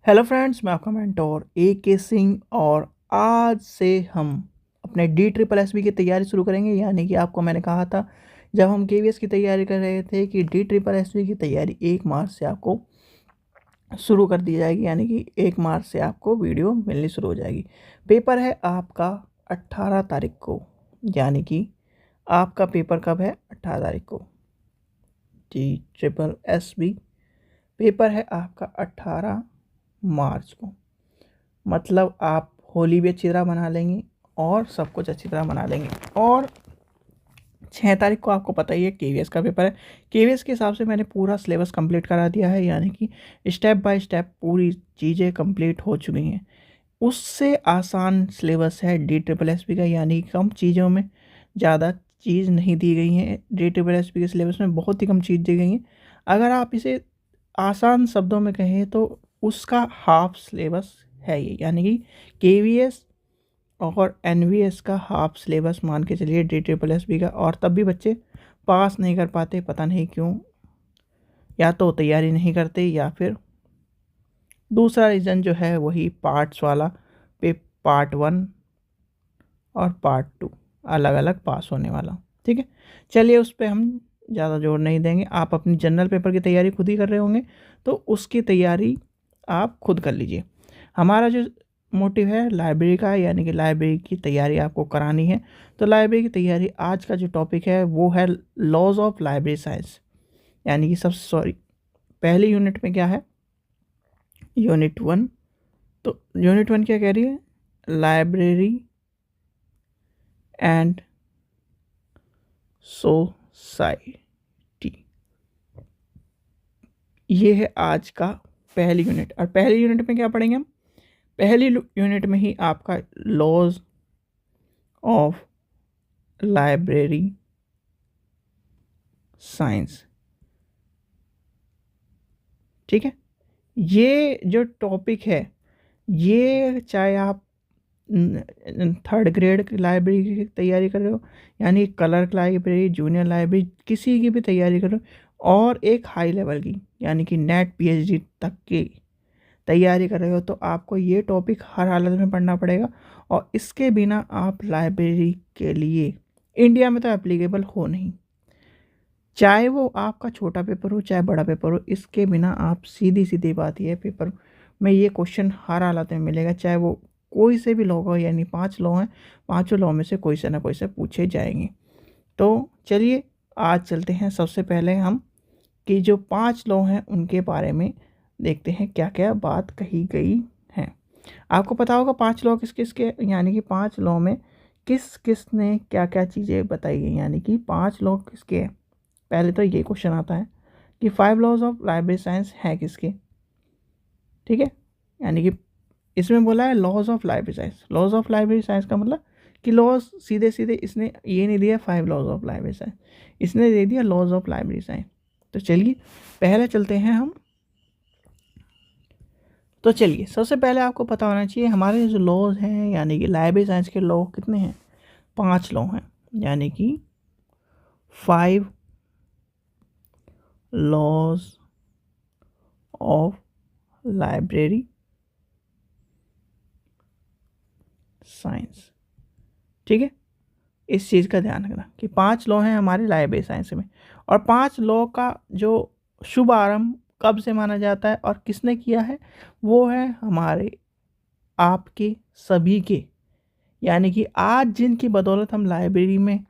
Hello friends, मैं आपका mentor के सिंह और आज से हम अपने DSSB की तैयारी शुरू करेंगे। यानी कि आपको मैंने कहा था जब हम KVS की तैयारी कर रहे थे कि DSSB की तैयारी 1 मार्च से आपको शुरू कर दी जाएगी। यानी कि 1 मार्च से आपको वीडियो मिलनी शुरू हो जाएगी। पेपर है आपका 18 तारीख को। यानी कि आपका पेपर कब है? 18 तारीख को। DSSB पेपर है आपका 18 मार्च को। मतलब आप होली भी अच्छी तरह मना लेंगे और सब कुछ अच्छी तरह मना लेंगे। और 6 तारीख को आपको पता ही है KVS का पेपर है। KVS के हिसाब से मैंने पूरा सिलेबस कंप्लीट करा दिया है। यानी कि स्टेप बाय स्टेप पूरी चीज़ें कंप्लीट हो चुकी हैं। उससे आसान सिलेबस है DSSB का। यानी कम चीज़ों में ज़्यादा चीज़ नहीं दी गई है। DSSB के सिलेबस में बहुत ही कम चीज़ दी गई है। अगर आप इसे आसान शब्दों में कहें तो उसका हाफ सिलेबस है ये। यानी कि KVS और NVS का हाफ सिलेबस मान के चलिए DSSB का। और तब भी बच्चे पास नहीं कर पाते, पता नहीं क्यों। या तो तैयारी नहीं करते या फिर दूसरा रीज़न जो है वही पार्ट्स वाला पे, पार्ट 1 और पार्ट 2 अलग अलग पास होने वाला। ठीक है, चलिए उस पर हम ज़्यादा जोर नहीं देंगे। आप अपनी जनरल पेपर की तैयारी खुद ही कर रहे होंगे तो उसकी तैयारी आप खुद कर लीजिए। हमारा जो मोटिव है लाइब्रेरी का, यानी कि लाइब्रेरी की तैयारी आपको करानी है। तो लाइब्रेरी की तैयारी आज का जो टॉपिक है वो है लॉज ऑफ लाइब्रेरी साइंस। यानी कि पहली यूनिट में क्या है? यूनिट 1। तो यूनिट 1 क्या कह रही है? Library and society. ये है आज का पहली यूनिट। और पहली यूनिट में क्या पढ़ेंगे हम? पहली यूनिट में ही आपका लॉज ऑफ लाइब्रेरी साइंस। ठीक है, ये जो टॉपिक है ये चाहे आप 3rd ग्रेड की लाइब्रेरी की तैयारी कर रहे हो, यानी कलर लाइब्रेरी, जूनियर लाइब्रेरी, किसी की भी तैयारी कर रहे हो, और एक हाई लेवल की यानी कि नेट PhD तक की तैयारी कर रहे हो, तो आपको ये टॉपिक हर हालत में पढ़ना पड़ेगा। और इसके बिना आप लाइब्रेरी के लिए इंडिया में तो एप्लीकेबल हो नहीं। चाहे वो आपका छोटा पेपर हो चाहे बड़ा पेपर हो, इसके बिना आप सीधी सीधी बात ये पेपर में ये क्वेश्चन हर हालत में मिलेगा। चाहे वो कोई से भी लॉ हो, यानी 5 लॉ हैं, 5 लॉ में से कोई से ना कोई से पूछे जाएंगे। तो चलिए आज चलते हैं सबसे पहले हम कि जो 5 लॉ हैं उनके बारे में देखते हैं क्या क्या बात कही गई है। आपको पता होगा 5 लॉ किस किस के, यानी कि 5 लॉ में किस किस ने क्या क्या चीज़ें बताई गई। यानी कि 5 लॉ किसके हैं? पहले तो ये क्वेश्चन आता है कि 5 लॉज ऑफ लाइब्रेरी साइंस है किसके। ठीक है, यानी कि इसमें बोला है laws of library science. Laws of library science का मतलब कि लॉज सीधे सीधे इसने ये नहीं दिया 5 लॉज ऑफ लाइब्रेरी साइंस, इसने दे दिया लॉज ऑफ लाइब्रेरी साइंस। तो चलिए पहले चलते हैं हम। तो चलिए सबसे पहले आपको पता होना चाहिए हमारे जो लॉज हैं, यानी कि लाइब्रेरी साइंस के लॉ कितने हैं? 5 लॉ हैं। यानी कि 5 लॉज ऑफ लाइब्रेरी साइंस। ठीक है, इस चीज़ का ध्यान रखना कि 5 लॉ हैं हमारे लाइब्रेरी साइंस में। और 5 लॉ का जो शुभ आरंभ कब से माना जाता है और किसने किया है? वो है हमारे आपके सभी के, यानी कि आज जिनकी बदौलत हम लाइब्रेरी में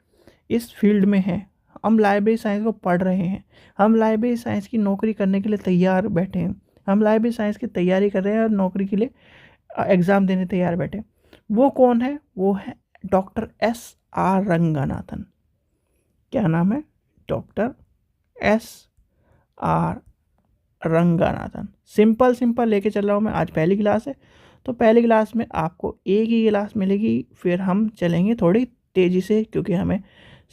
इस फील्ड में हैं, हम लाइब्रेरी साइंस को पढ़ रहे हैं, हम लाइब्रेरी साइंस की नौकरी करने के लिए तैयार बैठे हैं, हम लाइब्रेरी साइंस की तैयारी कर रहे हैं और नौकरी के लिए एग्ज़ाम देने तैयार बैठे। वो कौन है? वो है डॉक्टर SR रंगनाथन। क्या नाम है? Doctor SR Ranganathan. Simple simple लेके चल रहा हूँ मैं। आज पहली क्लास है तो पहली क्लास में आपको एक ही क्लास मिलेगी, फिर हम चलेंगे थोड़ी तेज़ी से क्योंकि हमें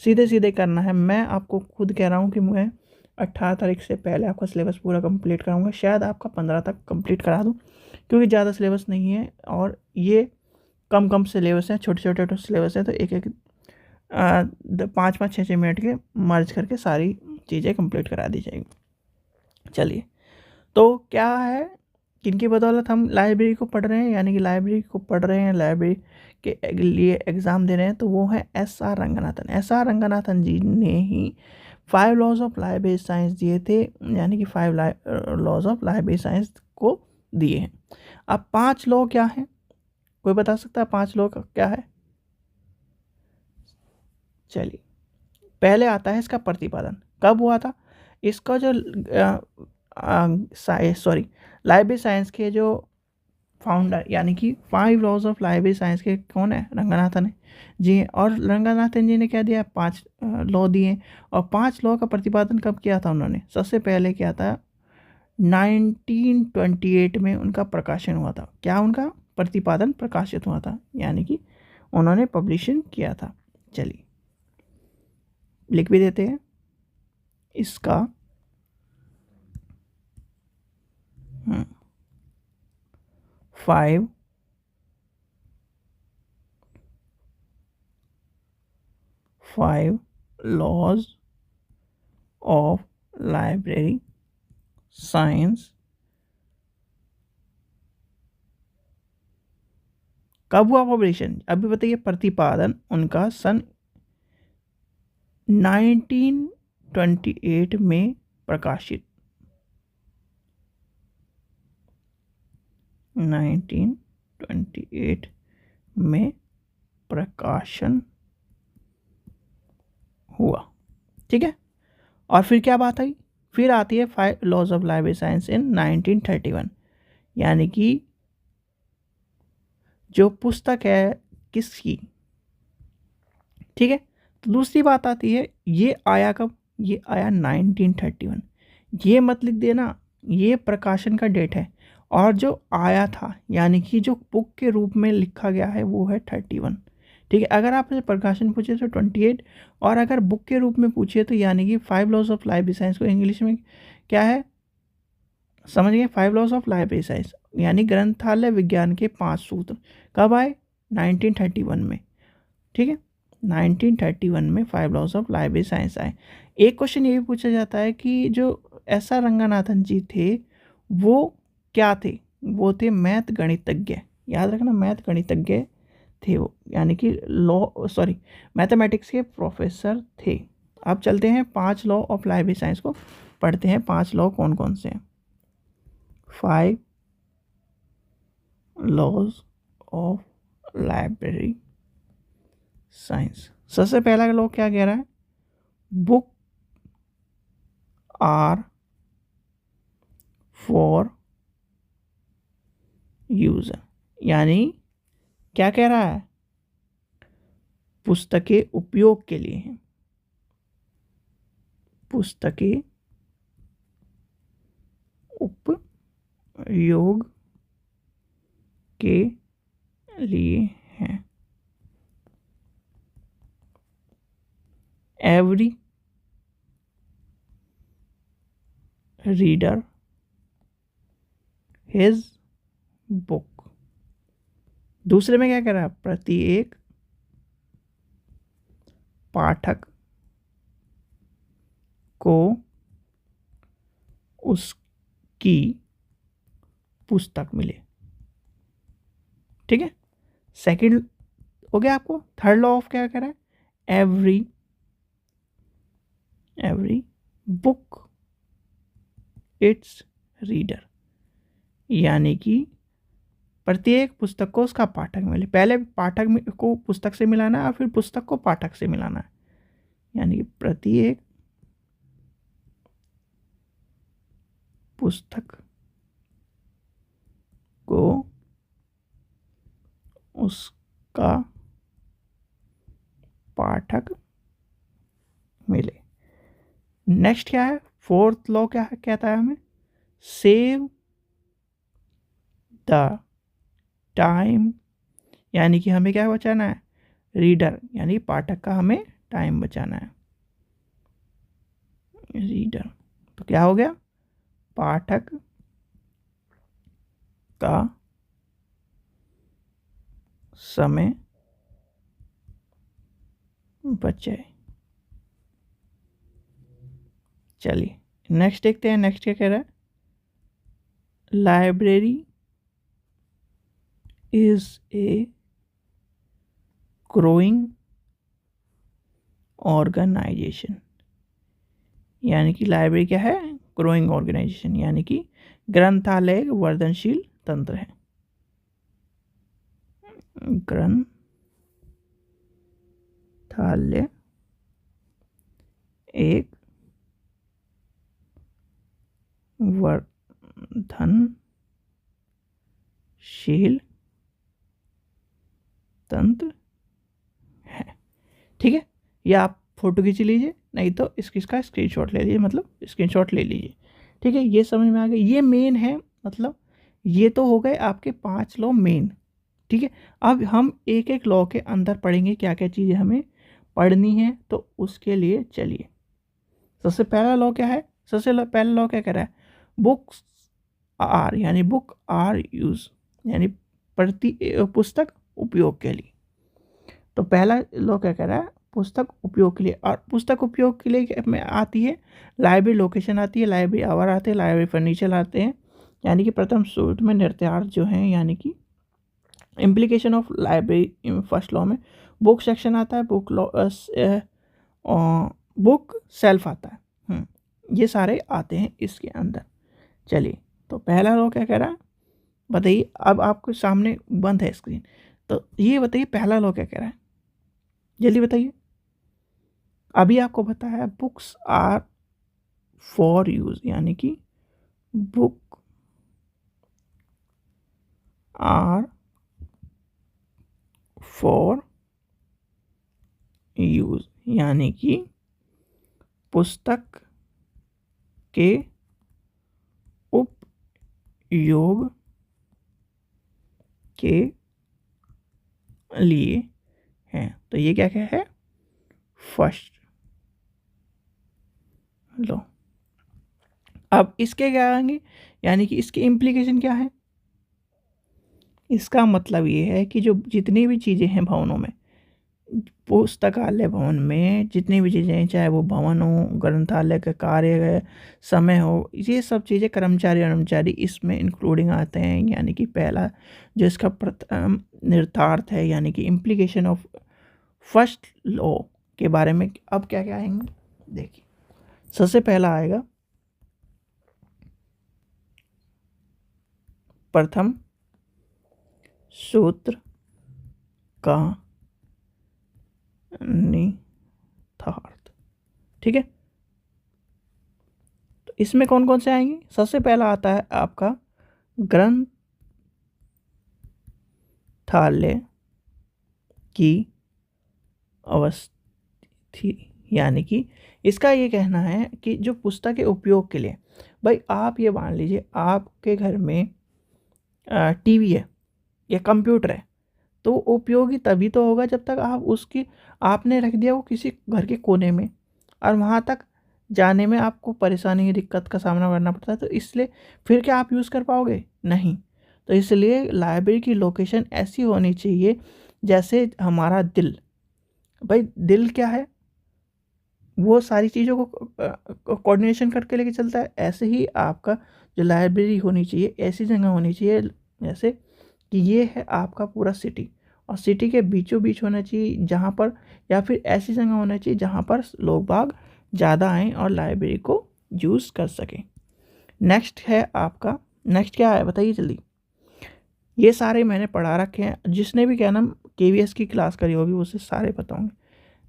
सीधे सीधे करना है। मैं आपको खुद कह रहा हूँ कि मैं 18 तारीख से पहले आपका सिलेबस पूरा कंप्लीट कराऊंगा। शायद आपका 15 तक कंप्लीट करा दूँ क्योंकि ज़्यादा सिलेबस नहीं है और ये कम कम सिलेबस हैं, छोटे छोटे सिलेबस हैं। तो एक एक 5-5 6-6 मिनट के मर्ज करके सारी चीज़ें कंप्लीट करा दी जाएगी। चलिए, तो क्या है किनकी बदौलत हम लाइब्रेरी को पढ़ रहे हैं, यानी कि लाइब्रेरी को पढ़ रहे हैं, लाइब्रेरी के लिए एग्ज़ाम दे रहे हैं, तो वो है एस आर रंगनाथन। एस आर रंगनाथन जी ने ही 5 लॉज ऑफ लाइब्रेरी साइंस दिए थे, यानी कि 5 लॉज ऑफ लाइब्रेरी साइंस को दिए हैं। अब 5 लॉ क्या हैं, कोई बता सकता है 5 लॉ का क्या है? चलिए, पहले आता है इसका प्रतिपादन, कब हुआ था? इसका जो सॉरी लाइब्रेरी साइंस के जो फाउंडर, यानी कि 5 लॉज ऑफ लाइब्रेरी साइंस के कौन है? रंगनाथन है जी। और रंगनाथन जी ने क्या दिया? 5 लॉ दिए। और 5 लॉ का प्रतिपादन कब किया था उन्होंने? सबसे पहले किया था 1928 में उनका प्रकाशन हुआ था। क्या उनका प्रतिपादन प्रकाशित हुआ था, यानी कि उन्होंने पब्लिशिंग किया था। चलिए लिख भी देते हैं इसका 5 लॉज ऑफ लाइब्रेरी साइंस कब हुआ पब्लिशन? अभी बताइए। प्रतिपादन उनका सन 1928 में प्रकाशित, 1928 में प्रकाशन हुआ। ठीक है। और फिर क्या बात आई? फिर आती है 5 लॉज ऑफ लाइब्रेरी साइंस इन 1931, यानी कि जो पुस्तक है किसकी? ठीक है। तो दूसरी बात आती है, ये आया कब? ये आया 1931। ये मत लिख देना, ये प्रकाशन का डेट है। और जो आया था, यानी कि जो बुक के रूप में लिखा गया है, वो है 31। ठीक है। अगर आपसे प्रकाशन पूछे तो 28, और अगर बुक के रूप में पूछे तो यानी कि 5 लॉज ऑफ लाइब्रेरी साइंस को इंग्लिश में क्या है, समझ गए? 5 लॉज ऑफ लाइब्रेरी साइंस, यानी ग्रंथालय विज्ञान के 5 सूत्र कब आए? 1931 में। ठीक है। 1931 में 5 लॉज ऑफ लाइब्रेरी साइंस आए। एक क्वेश्चन ये भी पूछा जाता है कि जो एस आर रंगनाथन जी थे वो क्या थे? वो थे मैथ गणितज्ञ। याद रखना, मैथ गणितज्ञ थे वो, यानी कि मैथमेटिक्स के प्रोफेसर थे। अब चलते हैं 5 लॉ ऑफ लाइब्रेरी साइंस को पढ़ते हैं। 5 लॉ कौन कौन से हैं? 5 लॉज ऑफ लाइब्रेरी साइंस। सबसे पहला लॉ क्या कह रहा है? बुक आर फॉर यूजर, यानी क्या कह रहा है? पुस्तकें उपयोग के लिए हैं। पुस्तकें उपयोग के लिए हैं। Every reader his book. दूसरे में क्या कह रहा है? प्रत्येक पाठक को उसकी पुस्तक मिले। ठीक है। सेकंड हो गया आपको। थर्ड लॉ ऑफ क्या कह रहा है? एवरी बुक इट्स रीडर, यानी कि प्रत्येक पुस्तक को उसका पाठक मिले। पहले पाठक को पुस्तक से मिलाना है और फिर पुस्तक को पाठक से मिलाना है, यानी कि प्रत्येक पुस्तक को उसका पाठक मिले। नेक्स्ट क्या है? फोर्थ लॉ क्या है, कहता है हमें? सेव द टाइम, यानी कि हमें क्या बचाना है? रीडर, यानी पाठक का हमें टाइम बचाना है। रीडर, तो क्या हो गया? पाठक का समय बचे। चलिए नेक्स्ट देखते हैं। नेक्स्ट क्या कह रहा है? Library is a growing organisation, यानी कि लाइब्रेरी क्या है, ग्रोइंग ऑर्गेनाइजेशन, यानी कि ग्रंथालय एक वर्धनशील तंत्र है। ग्रंथालय एक वर्धनशील तंत्र है। ठीक है, या आप फोटो खींच लीजिए, नहीं तो इसका स्क्रीनशॉट ले लीजिए, मतलब स्क्रीनशॉट ले लीजिए। ठीक है, ये समझ में आ गया, ये मेन है, मतलब ये तो हो गए आपके 5 लॉ मेन। ठीक है, अब हम एक एक लॉ के अंदर पढ़ेंगे क्या क्या चीज़ें हमें पढ़नी है, तो उसके लिए चलिए सबसे पहला लॉ क्या है, पहला लॉ क्या कह रहा है, बुक्स आर, यानी बुक आर यूज, यानी पुस्तक उपयोग के लिए। तो पहला लॉ क्या कह रहा है, पुस्तक उपयोग के लिए, और पुस्तक उपयोग के लिए में आती है लाइब्रेरी लोकेशन आती है, लाइब्रेरी आवर आते हैं, लाइब्रेरी फर्नीचर आते हैं, यानी कि प्रथम सूत्र में निर्धारित जो हैं, यानी कि implication of library first law में बुक सेक्शन आता है, बुक सेल्फ आता है, ये सारे आते हैं इसके अंदर। चलिए, तो पहला लॉ क्या कह रहा है बताइए, अब आपके सामने बंद है स्क्रीन, तो ये बताइए पहला लॉ क्या कह रहा है, जल्दी बताइए। अभी आपको बताया बुक्स आर फॉर यूज, यानी कि बुक आर फॉर यूज, यानी कि पुस्तक के उपयोग के लिए है। तो ये क्या क्या है, फर्स्ट लो। अब इसके क्या आएंगे, यानी कि इसकी इम्प्लीकेशन क्या है, इसका मतलब ये है कि जो जितनी भी चीज़ें हैं भवनों में, पुस्तकालय भवन में जितनी भी चीज़ें हैं, चाहे वो भवन हो, ग्रंथालय का कार्य समय हो, ये सब चीज़ें कर्मचारी इसमें इंक्लूडिंग आते हैं। यानी कि पहला जो इसका प्रथम निर्धार्थ है, यानी कि इम्प्लीकेशन ऑफ फर्स्ट लॉ के बारे में अब क्या क्या आएंगे देखिए। सबसे पहला आएगा प्रथम सूत्र का निहितार्थ। ठीक है, तो इसमें कौन कौन से आएंगे, सबसे पहला आता है आपका ग्रंथालय की अवस्थी, यानी कि इसका ये कहना है कि जो पुस्तक के उपयोग के लिए, भाई आप ये मान लीजिए आपके घर में टीवी है या कंप्यूटर है, तो उपयोगी तभी तो होगा जब तक आप उसकी आपने रख दिया वो किसी घर के कोने में, और वहाँ तक जाने में आपको परेशानी दिक्कत का सामना करना पड़ता है, तो इसलिए फिर क्या आप यूज़ कर पाओगे, नहीं। तो इसलिए लाइब्रेरी की लोकेशन ऐसी होनी चाहिए जैसे हमारा दिल, भाई दिल क्या है, वो सारी चीज़ों को कोऑर्डिनेशन करके लेके चलता है, ऐसे ही आपका जो लाइब्रेरी होनी चाहिए ऐसी जगह होनी चाहिए जैसे कि ये है आपका पूरा सिटी, और सिटी के बीचों बीच होना चाहिए जहाँ पर, या फिर ऐसी जगह होना चाहिए जहाँ पर लोग बाग ज़्यादा आएँ और लाइब्रेरी को यूज़ कर सकें। नेक्स्ट है आपका, नेक्स्ट क्या है बताइए जल्दी। ये सारे मैंने पढ़ा रखे हैं, जिसने भी क्या नाम KVS की क्लास करी होगी उसे सारे पता होंगे।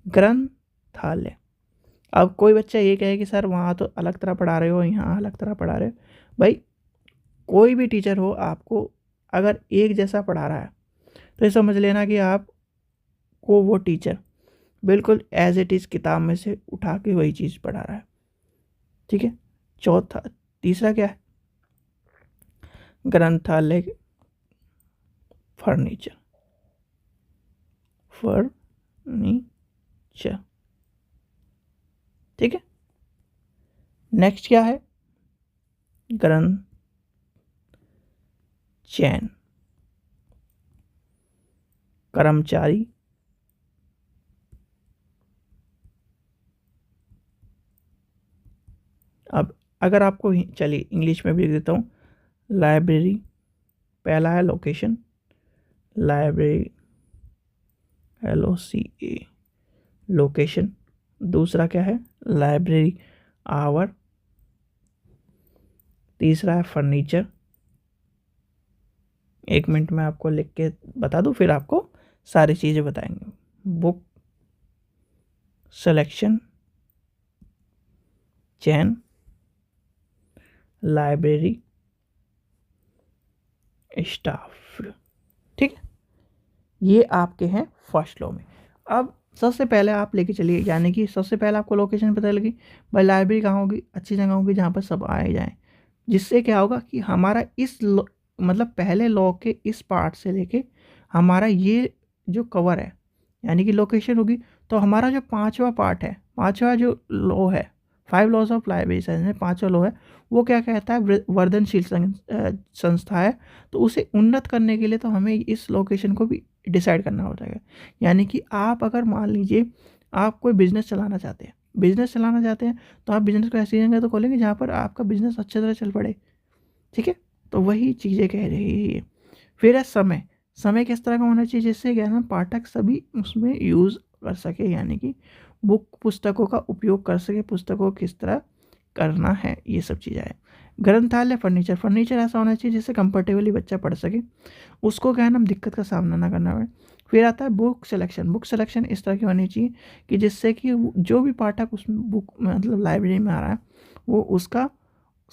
ग्रंथालय, अब कोई बच्चा ये कहे कि सर वहाँ तो अलग तरह पढ़ा रहे हो, यहाँ अलग तरह पढ़ा रहे हो, भाई कोई भी टीचर हो आपको अगर एक जैसा पढ़ा रहा है तो ये समझ लेना कि आपको वो टीचर बिल्कुल एज इट इज़ किताब में से उठा के वही चीज़ पढ़ा रहा है। ठीक है, चौथा तीसरा क्या है, ग्रंथालय फर्नीचर, ठीक है। नेक्स्ट क्या है, ग्रंथ चयन, कर्मचारी अब अगर आपको चलिए इंग्लिश में भी लिख देता हूँ, लाइब्रेरी, पहला है लोकेशन, लाइब्रेरी LOCA लोकेशन। दूसरा क्या है? Library hour. तीसरा है फर्नीचर। 1 मिनट में आपको लिख के बता दूं, फिर आपको सारी चीज़ें बताएंगे। बुक सिलेक्शन, चैन, लाइब्रेरी स्टाफ। ठीक है, ये आपके हैं फर्स्ट लॉ में। अब सबसे पहले आप लेके चलिए, यानी कि सबसे पहले आपको लोकेशन पता लगी, भाई लाइब्रेरी कहाँ होगी? अच्छी जगह होगी जहाँ पर सब आए जाएं। जिससे क्या होगा कि हमारा मतलब पहले लॉ के इस पार्ट से लेके हमारा ये जो कवर है, यानी कि लोकेशन होगी, तो हमारा जो 5वां पार्ट है, 5वां जो लॉ है, 5 लॉज ऑफ लाइब्रेरी साइंस में 5वां लॉ है, वो क्या कहता है? वर्धनशील संस्था है, तो उसे उन्नत करने के लिए तो हमें इस लोकेशन को भी डिसाइड करना हो जाएगा। यानी कि आप अगर मान लीजिए आप कोई बिजनेस चलाना चाहते हैं, तो आप बिजनेस को ऐसी जगह तो खोलेंगे जहाँ पर आपका बिजनेस अच्छी तरह चल पड़े। ठीक है, तो वही चीज़ें कह रही है। फिर है समय। समय किस तरह का होना चाहिए जिससे क्या है ना, पाठक सभी उसमें यूज़ कर सके, यानी कि पुस्तकों का उपयोग कर सके, पुस्तकों को किस तरह करना है, ये सब चीज़ें हैं। ग्रंथालय, फर्नीचर ऐसा होना चाहिए जिससे कंफर्टेबली बच्चा पढ़ सके, उसको क्या है ना दिक्कत का सामना ना करना पड़े। फिर आता है बुक सिलेक्शन इस तरह की होनी चाहिए कि जिससे कि जो भी पाठक उस बुक मतलब लाइब्रेरी में आ रहा है वो उसका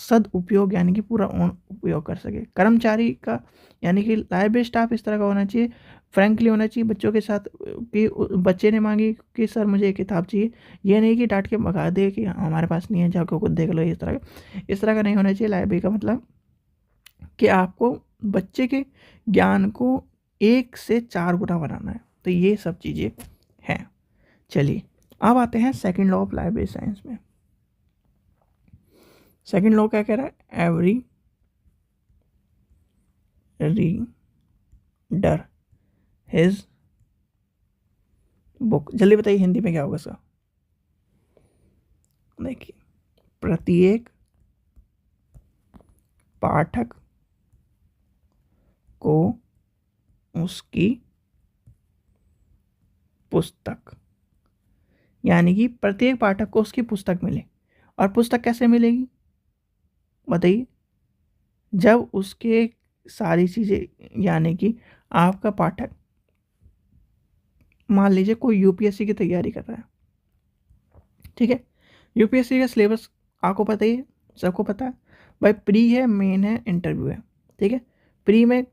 सदउपयोग यानी कि पूरा उपयोग कर सके। कर्मचारी का यानी कि लाइब्रेरी स्टाफ इस तरह का होना चाहिए, फ्रैंकली होना चाहिए बच्चों के साथ, कि बच्चे ने मांगी कि सर मुझे एक किताब चाहिए, ये नहीं कि डांट के भगा दे कि हमारे पास नहीं है, जाकर खुद देख लो। इस तरह का नहीं होना चाहिए। लाइब्रेरी का मतलब कि आपको बच्चे के ज्ञान को 1 से 4 गुना बनाना है। तो ये सब चीज़ें हैं। चलिए अब आते हैं second law of library science में। सेकंड लॉ क्या कह रहा है? Every reader his book. जल्दी बताइए हिंदी में क्या होगा इसका? देखिए, प्रत्येक पाठक को उसकी पुस्तक, यानी कि प्रत्येक पाठक को उसकी पुस्तक मिले। और पुस्तक कैसे मिलेगी बताइए? जब उसके सारी चीज़ें, यानी कि आपका पाठक मान लीजिए कोई यूपीएससी की तैयारी कर रहा है, ठीक है, यूपीएससी का सिलेबस आपको पता ही है, सबको पता है भाई, प्री है, मेन है, इंटरव्यू है। ठीक है, प्री में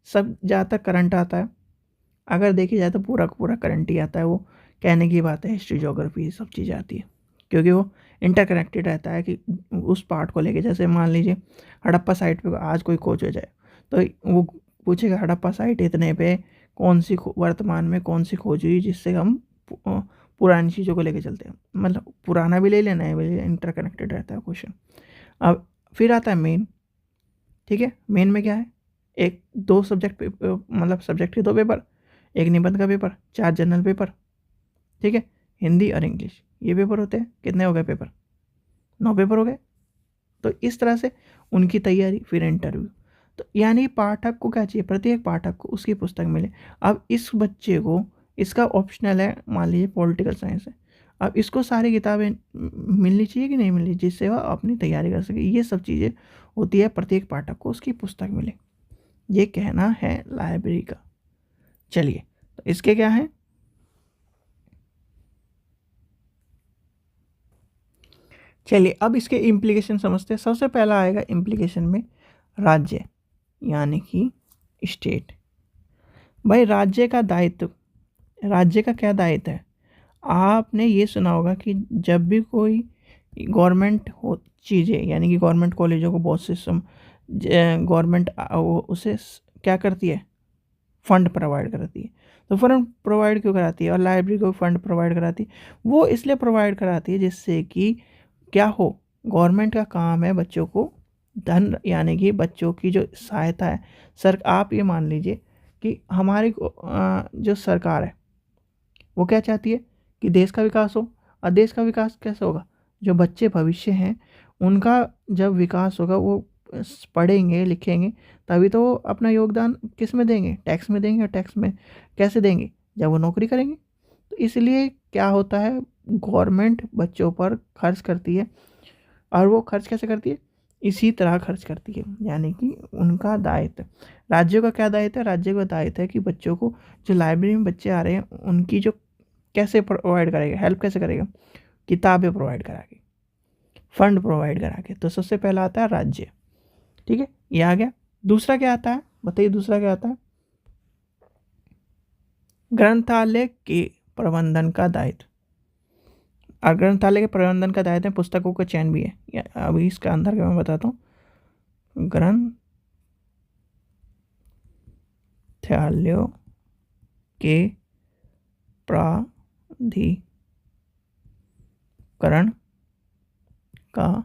सब ज़्यादातर करंट आता है, अगर देखी जाए तो पूरा पूरा करंट ही आता है। वो कहने की बात है, हिस्ट्री ज्योग्राफी सब चीज़ें आती है, क्योंकि वो इंटरकनेक्टेड रहता है कि उस पार्ट को लेके। जैसे मान लीजिए हड़प्पा साइट पे आज कोई खोज हो जाए तो वो पूछेगा हड़प्पा साइट इतने पे कौन सी वर्तमान में कौन सी खोज हुई, जिससे हम पुरानी चीज़ों को लेके चलते हैं। मतलब पुराना भी ले लेना है, भी इंटरकनेक्टेड रहता है क्वेश्चन। अब फिर आता है मेन। ठीक है, मेन में क्या है? 2 सब्जेक्ट मतलब सब्जेक्ट के 2 पेपर, एक निबंध का पेपर, 4 जनरल पेपर। ठीक है, हिंदी और इंग्लिश ये पेपर होते हैं। कितने हो गए पेपर? 9 पेपर हो गए। तो इस तरह से उनकी तैयारी, फिर इंटरव्यू। तो यानी पाठक को क्या चाहिए? प्रत्येक पाठक को उसकी पुस्तक मिले। अब इस बच्चे को, इसका ऑप्शनल है, मान लीजिए पॉलिटिकल साइंस है, अब इसको सारी किताबें मिलनी चाहिए कि नहीं मिलनी, जिससे वह अपनी तैयारी कर सके। ये सब चीज़ें होती है, प्रत्येक पाठक को उसकी पुस्तक मिले, ये कहना है लाइब्रेरी का। चलिए, तो इसके क्या है? चलिए अब इसके इम्प्लीकेशन समझते हैं। सबसे पहला आएगा इम्प्लीकेशन में राज्य, यानी कि स्टेट। भाई राज्य का दायित्व, राज्य का क्या दायित्व है? आपने ये सुना होगा कि जब भी कोई गवर्नमेंट हो चीज़ें, यानी कि गवर्नमेंट कॉलेजों को बहुत से गवर्नमेंट उसे क्या करती है? फंड प्रोवाइड कराती है। तो फंड प्रोवाइड क्यों कराती है? और लाइब्रेरी को फंड प्रोवाइड कराती है, वो इसलिए प्रोवाइड कराती है जिससे कि क्या हो, गवर्नमेंट का काम है बच्चों को धन, यानी कि बच्चों की जो सहायता है। सर आप ये मान लीजिए कि हमारी जो सरकार है वो क्या चाहती है कि देश का विकास हो। और देश का विकास कैसे होगा? जो बच्चे भविष्य हैं उनका जब विकास होगा, वो पढ़ेंगे लिखेंगे तभी तो वो अपना योगदान किस में देंगे, टैक्स में देंगे। और टैक्स में कैसे देंगे, जब वो नौकरी करेंगे। तो इसलिए क्या होता है, गवर्नमेंट बच्चों पर खर्च करती है। और वो खर्च कैसे करती है, इसी तरह खर्च करती है, यानी कि उनका दायित्व। राज्यों का क्या दायित्व है, राज्यों का दायित्व है कि बच्चों को, जो लाइब्रेरी में बच्चे आ रहे हैं उनकी जो कैसे प्रोवाइड करेगा, हेल्प कैसे करेगा, किताबें प्रोवाइड करा के, फंड प्रोवाइड करा के। तो सबसे पहला आता है राज्य, ठीक है, ये आ गया। दूसरा क्या आता है, बताइए दूसरा क्या आता है, ग्रंथालय के प्रबंधन का दायित्व। और ग्रंथालय के प्रबंधन का दायित्व में पुस्तकों का चयन भी है। अभी इसका अंदर क्या मैं बताता हूँ। ग्रंथालयों के प्राधिकरण का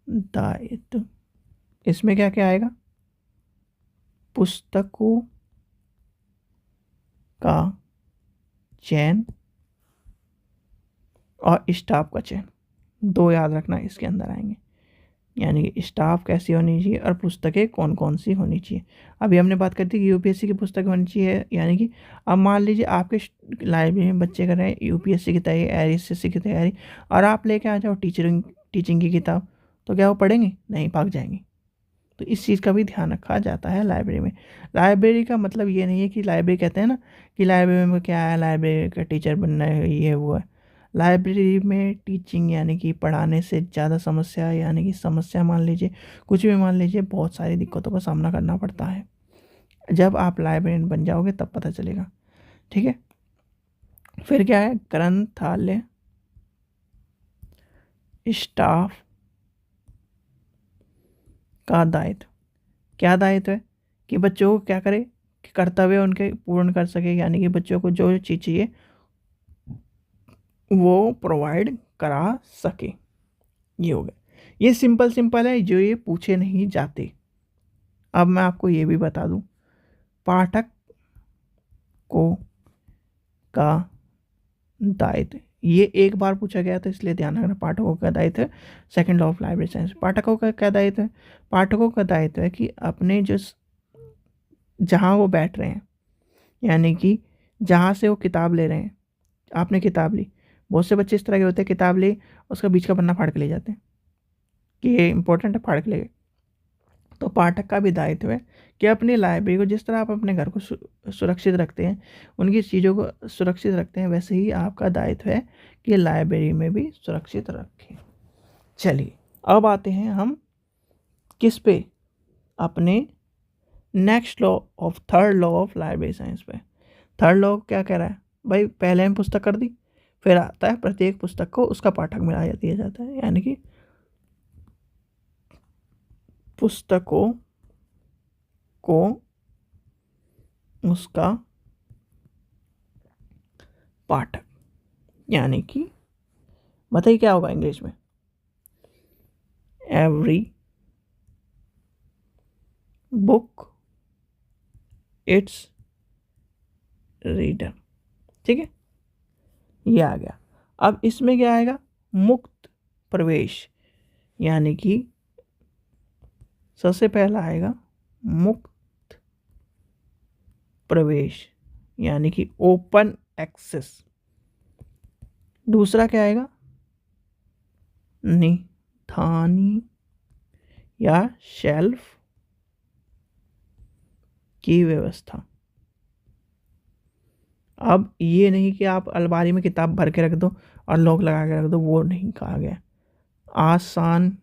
दायित्व, इसमें क्या क्या आएगा, पुस्तकों का चयन और स्टाफ का चयन, दो याद रखना इसके अंदर आएंगे। यानी कि स्टाफ कैसी होनी चाहिए और पुस्तकें कौन कौन सी होनी चाहिए। अभी हमने बात कर दी कि यूपीएससी की पुस्तक होनी चाहिए, यानी कि अब मान लीजिए आपके लाइब्रेरी में बच्चे कर रहे हैं यूपीएससी की तैयारी, एसएससी की तैयारी, और आप लेके आ जाओ टीचिंग की किताब, तो क्या वो पढ़ेंगे, नहीं, भाग जाएंगे। तो इस चीज़ का भी ध्यान रखा जाता है लाइब्रेरी में। लाइब्रेरी का मतलब ये नहीं है कि लाइब्रेरी कहते हैं ना कि लाइब्रेरी में क्या है, लाइब्रेरी का टीचर बनना है, ये वो है। लाइब्रेरी में टीचिंग यानी कि पढ़ाने से ज़्यादा समस्या, यानी कि समस्या मान लीजिए, कुछ भी मान लीजिए, बहुत सारी दिक्कतों का सामना करना पड़ता है। जब आप लाइब्रेरियन बन जाओगे तब पता चलेगा, ठीक है। फिर क्या है, ग्रंथालय स्टाफ का दायित्व। क्या दायित्व है कि बच्चों को क्या करे, कि कर्तव्य उनके पूर्ण कर सके, यानी कि बच्चों को जो चीज़ चाहिए वो प्रोवाइड करा सके। ये हो गया, ये सिंपल है, जो ये पूछे नहीं जाते। अब मैं आपको ये भी बता दूं, पाठक को का दायित्व, ये एक बार पूछा गया था इसलिए ध्यान रखना। पाठकों का दायित्व है, second law of library science. पाठकों का क्या दायित्व है, पाठकों का दायित्व है कि अपने जो जहाँ वो बैठ रहे हैं, यानी कि जहाँ से वो किताब ले रहे हैं, आपने किताब ली, बहुत से बच्चे इस तरह के होते हैं, किताब ली उसका बीच का पन्ना फाड़ के ले जाते हैं कि ये इंपॉर्टेंट है, फाड़ के ले गए। तो पाठक का भी दायित्व है कि अपनी लाइब्रेरी को, जिस तरह आप अपने घर को सुरक्षित रखते हैं, उनकी चीज़ों को सुरक्षित रखते हैं, वैसे ही आपका दायित्व है कि लाइब्रेरी में भी सुरक्षित रखें। चलिए अब आते हैं हम किस पे, अपने next law of third law of library science पे। थर्ड लॉ क्या कह रहा है भाई, पहले हम पुस्तक कर दी, फिर आता है प्रत्येक पुस्तक को उसका पाठक मिला दिया जाता है, यानी कि पुस्तकों को उसका पाठक, यानी कि बताइए क्या होगा इंग्लिश में, एवरी बुक इट्स रीडर, ठीक है, ये आ गया। अब इसमें क्या आएगा, मुक्त प्रवेश, यानी कि सबसे पहला आएगा मुक्त प्रवेश, यानी कि ओपन एक्सेस। दूसरा क्या आएगा, निधानी या शेल्फ की व्यवस्था। अब ये नहीं कि आप अलमारी में किताब भर के रख दो और लॉक लगा के रख दो, वो नहीं कहा गया। आसानी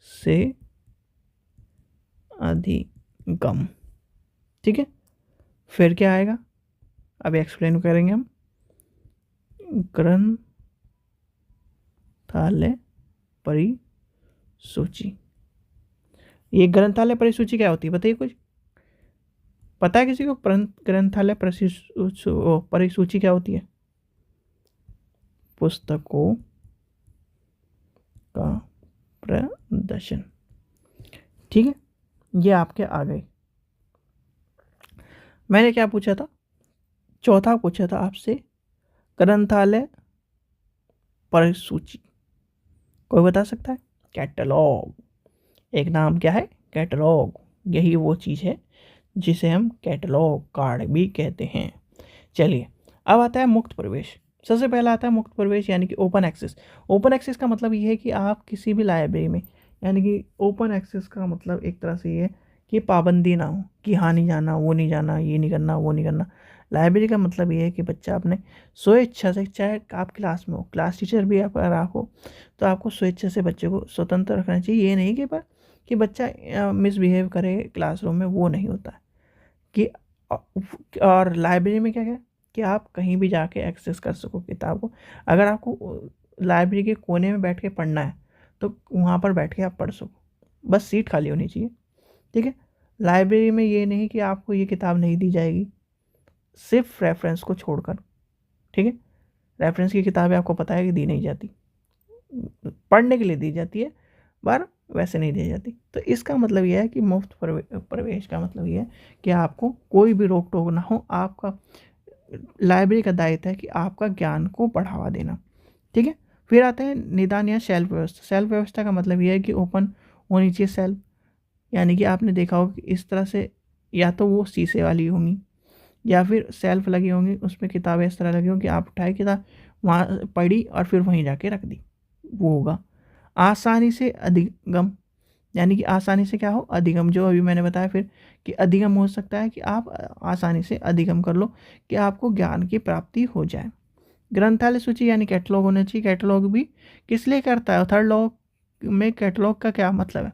से अधिगम, ठीक है। फिर क्या आएगा, अब एक्सप्लेन करेंगे हम, ग्रंथालय परिसूची। ये ग्रंथालय परिसूची क्या होती है बताइए, कुछ पता है किसी को, ग्रंथालय परिसूची क्या होती है, पुस्तकों का प्रदर्शन, ठीक है। ये आपके आ गए। मैंने क्या पूछा था, चौथा पूछा था आपसे ग्रंथालय परिसूची, कोई बता सकता है? कैटलॉग। एक नाम क्या है? कैटलॉग। यही वो चीज़ है जिसे हम कैटलॉग कार्ड भी कहते हैं। चलिए, अब आता है मुक्त प्रवेश। सबसे पहला आता है मुक्त प्रवेश यानी कि ओपन एक्सेस। ओपन एक्सेस का मतलब ये है कि आप किसी भी लाइब्रेरी में, यानी कि ओपन एक्सेस का मतलब एक तरह से ये है कि पाबंदी ना हो कि हाँ नहीं जाना, वो नहीं जाना, ये नहीं करना, वो नहीं करना। लाइब्रेरी का मतलब ये है कि बच्चा अपने स्वेच्छा से, चाहे आप क्लास में हो, क्लास टीचर भी अगर आप हो, तो आपको स्वेच्छा से बच्चे को स्वतंत्र रखना चाहिए। ये नहीं कि बच्चा मिसबिहेव करे क्लासरूम में, वो नहीं होता है। कि और लाइब्रेरी में क्या है कि आप कहीं भी जाके एक्सेस कर सको किताब को। अगर आपको लाइब्रेरी के कोने में बैठ के पढ़ना है तो वहाँ पर बैठ के आप पढ़ सको, बस सीट खाली होनी चाहिए। ठीक है। लाइब्रेरी में ये नहीं कि आपको ये किताब नहीं दी जाएगी, सिर्फ रेफरेंस को छोड़कर। ठीक है। रेफरेंस की किताबें आपको पता है कि दी नहीं जाती, पढ़ने के लिए दी जाती है, पर वैसे नहीं दी जाती। तो इसका मतलब यह है कि मुफ्त प्रवेश का मतलब यह है कि आपको कोई भी रोक टोक ना हो। आपका लाइब्रेरी का दायित्व है कि आपका ज्ञान को बढ़ावा देना। ठीक है। फिर आते हैं निदान या सेल्फ व्यवस्था। सेल्फ व्यवस्था का मतलब यह है कि ओपन होनी चाहिए सेल्फ, यानी कि आपने देखा होगा कि इस तरह से या तो वो शीशे वाली होंगी या फिर सेल्फ लगी होंगी, उसमें किताबें इस तरह लगी होंगी कि आप उठाए किताब वहाँ पढ़ी और फिर वहीं जाके रख दी, वो होगा। आसानी से अधिगम, यानी कि आसानी से क्या हो? अधिगम। जो अभी मैंने बताया फिर कि अधिगम हो सकता है कि आप आसानी से अधिगम कर लो, कि आपको ज्ञान की प्राप्ति हो जाए। ग्रंथालय सूची यानी कैटलॉग होना चाहिए। कैटलॉग भी किस लिए करता है? थर्ड लॉ में कैटलॉग का क्या मतलब है?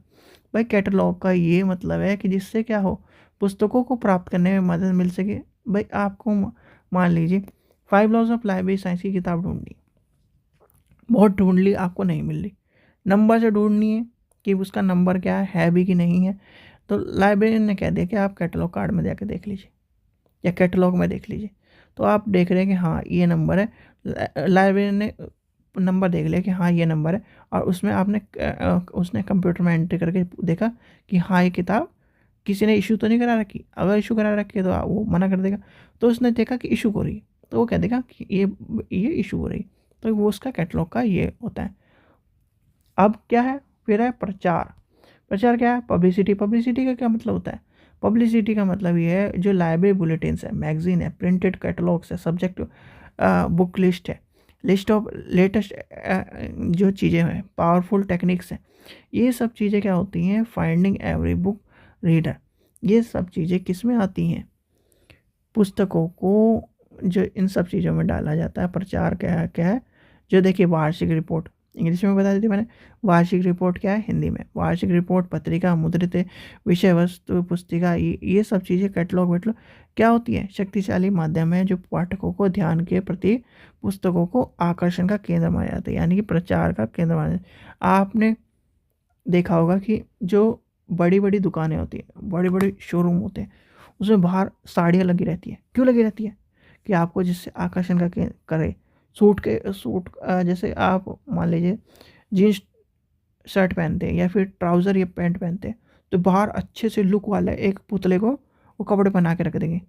भाई कैटलॉग का ये मतलब है कि जिससे क्या हो, पुस्तकों को प्राप्त करने में मदद मिल सके। भाई आपको मान लीजिए 5 लॉज ऑफ लाइब्रेरी साइंस की किताब ढूंढनी, बहुत ढूंढ ली, आपको नहीं मिल रही, नंबर से ढूंढनी है कि उसका नंबर क्या है भी कि नहीं है, तो लाइब्रेरियन ने कह दिया कि आप कैटलॉग कार्ड में जाके देख लीजिए या कैटलॉग में देख लीजिए। तो आप देख रहे हैं कि हाँ ये नंबर है, लाइब्रेरियन ने नंबर देख लिया कि हाँ ये नंबर है, और उसमें आपने उसने कंप्यूटर में एंट्री करके देखा कि हाँ ये किताब किसी ने इशू तो नहीं करा रखी। अगर इशू करा रखी है तो वो मना कर देगा। तो उसने देखा कि इशू हो रही है, तो वो कह देगा कि ये इशू हो रही है, तो वो उसका कैटलॉग का ये होता है। अब क्या है? फिर है प्रचार। प्रचार क्या है? पब्लिसिटी। पब्लिसिटी का क्या मतलब होता है? पब्लिसिटी का मतलब ये है जो लाइब्रेरी बुलेटिन्स है, मैगजीन है, प्रिंटेड कैटलॉग्स है, सब्जेक्ट बुक लिस्ट है, लिस्ट ऑफ लेटेस्ट जो चीज़ें हैं, पावरफुल टेक्निक्स हैं, ये सब चीज़ें क्या होती हैं? Finding every book reader. ये सब चीज़ें किस में आती हैं? पुस्तकों को जो इन सब चीज़ों में डाला जाता है। प्रचार क्या है? जो देखिए वार्षिक रिपोर्ट, इंग्लिश में बता दी थी मैंने। वार्षिक रिपोर्ट क्या है हिंदी में? वार्षिक रिपोर्ट, पत्रिका, मुद्रित विषय वस्तु पुस्तिका, ये सब चीज़ें कैटलॉग वेटलॉग क्या होती है? शक्तिशाली माध्यम है जो पाठकों को ध्यान के प्रति पुस्तकों को आकर्षण का केंद्र माना जाता है, यानी कि प्रचार का केंद्र माना जाता है। आपने देखा होगा कि जो बड़ी बड़ी दुकानें होती हैं, बड़े बड़े शोरूम होते हैं, उसमें बाहर साड़ियाँ लगी रहती हैं। क्यों लगी रहती है? कि आपको जिससे आकर्षण का करे। सूट जैसे आप मान लीजिए जीन्स शर्ट पहनते हैं या फिर ट्राउज़र या पैंट पहनते हैं, तो बाहर अच्छे से लुक वाला एक पुतले को वो कपड़े पहना के रख देंगे।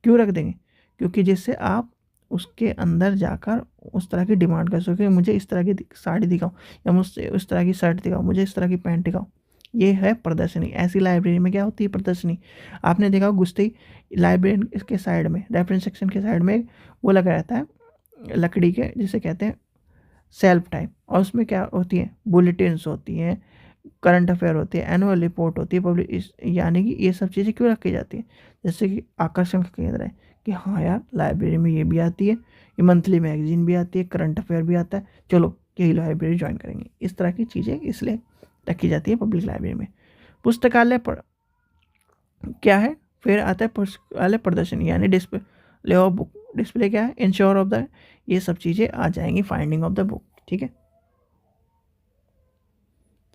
क्यों रख देंगे? क्योंकि जिससे आप उसके अंदर जाकर उस तरह की डिमांड कर सको कि मुझे इस तरह की साड़ी दिखाओ, या मुझसे उस तरह की शर्ट दिखाओ, मुझे इस तरह की पैंट दिखाओ। ये है प्रदर्शनी। ऐसी लाइब्रेरी में क्या होती है? प्रदर्शनी। आपने देखा घुसते ही लाइब्रेरी इसके साइड में, रेफरेंस सेक्शन के साइड में वो लगा रहता है लकड़ी के, जिसे कहते हैं सेल्फ टाइप, और उसमें क्या होती है? बुलेटिन्स होती हैं, करंट अफेयर होती है, एनुअल रिपोर्ट होती है, पब्लिक, यानी कि ये सब चीज़ें क्यों रखी जाती हैं? जैसे कि आकर्षण का केंद्र है कि हाँ यार लाइब्रेरी में ये भी आती है, ये मंथली मैगजीन भी आती है, करंट अफेयर भी आता है, चलो यही लाइब्रेरी ज्वाइन करेंगे। इस तरह की चीज़ें इसलिए रखी जाती है पब्लिक लाइब्रेरी में। पुस्तकालय पर क्या है? फिर आता है पुस्तकालय प्रदर्शन यानी डिस्प्ले ऑफ बुक। डिस्प्ले क्या है? इंश्योर ऑफ द, ये सब चीज़ें आ जाएंगी फाइंडिंग ऑफ द बुक। ठीक है।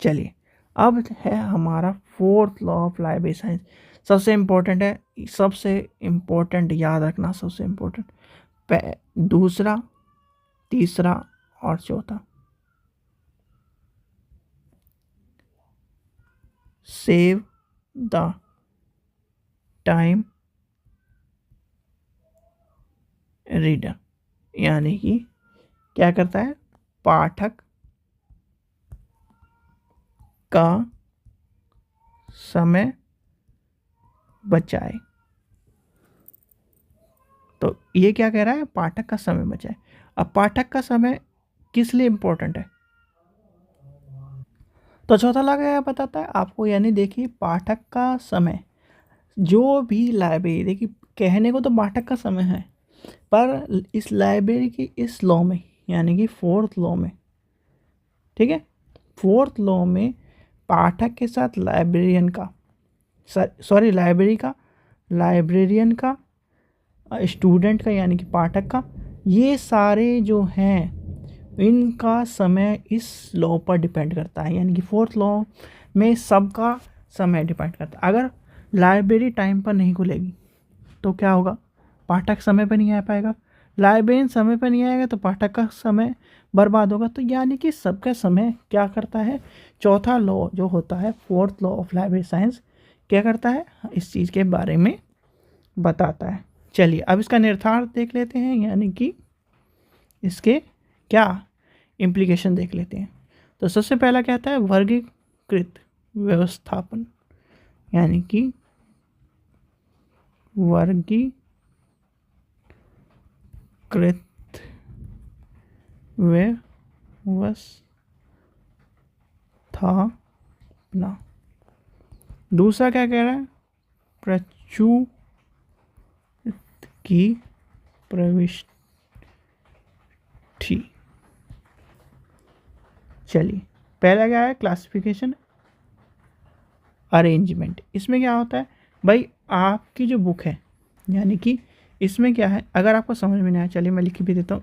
चलिए, अब है हमारा fourth law of library science. सबसे इम्पोर्टेंट है, सबसे इम्पोर्टेंट याद रखना, सबसे इम्पोर्टेंट दूसरा, तीसरा और चौथा। सेव द टाइम रीडर, यानी कि क्या करता है, पाठक का समय बचाए। तो ये क्या कह रहा है, पाठक का समय बचाए। अब पाठक का समय किस लिए इंपॉर्टेंट है, तो चौथा लगा बताता है आपको, यानी देखिए पाठक का समय, जो भी लाइब्रेरी, देखिए कहने को तो पाठक का समय है, पर इस लाइब्रेरी की इस लॉ में, यानी कि फोर्थ लॉ में, ठीक है, फोर्थ लॉ में पाठक के साथ लाइब्रेरियन का, सॉरी लाइब्रेरियन का, स्टूडेंट का यानी कि पाठक का, ये सारे जो हैं इनका समय इस लॉ पर डिपेंड करता है। यानी कि फोर्थ लॉ में सबका समय डिपेंड करता है। अगर लाइब्रेरी टाइम पर नहीं खुलेगी तो क्या होगा, पाठक समय पर नहीं आ पाएगा, लाइब्रेरियन समय पर नहीं आएगा तो पाठक का समय बर्बाद होगा। तो यानी कि सबका समय क्या करता है, चौथा लॉ जो होता है fourth law of library science, क्या करता है, इस चीज़ के बारे में बताता है। चलिए अब इसका निर्धारक देख लेते हैं, यानी कि इसके क्या इम्प्लीकेशन देख लेते हैं। तो सबसे पहला क्या आता है, वर्गीकृत व्यवस्थापन, यानी कि वर्गीकृत व्यवस्थापना। दूसरा क्या कह रहा है, प्रचुर की प्रविष्टि। चलिए पहला क्या है, क्लासिफिकेशन अरेंजमेंट। इसमें क्या होता है भाई, आपकी जो बुक है, यानी कि इसमें क्या है, अगर आपको समझ में नहीं आया चलिए मैं लिख भी देता हूँ,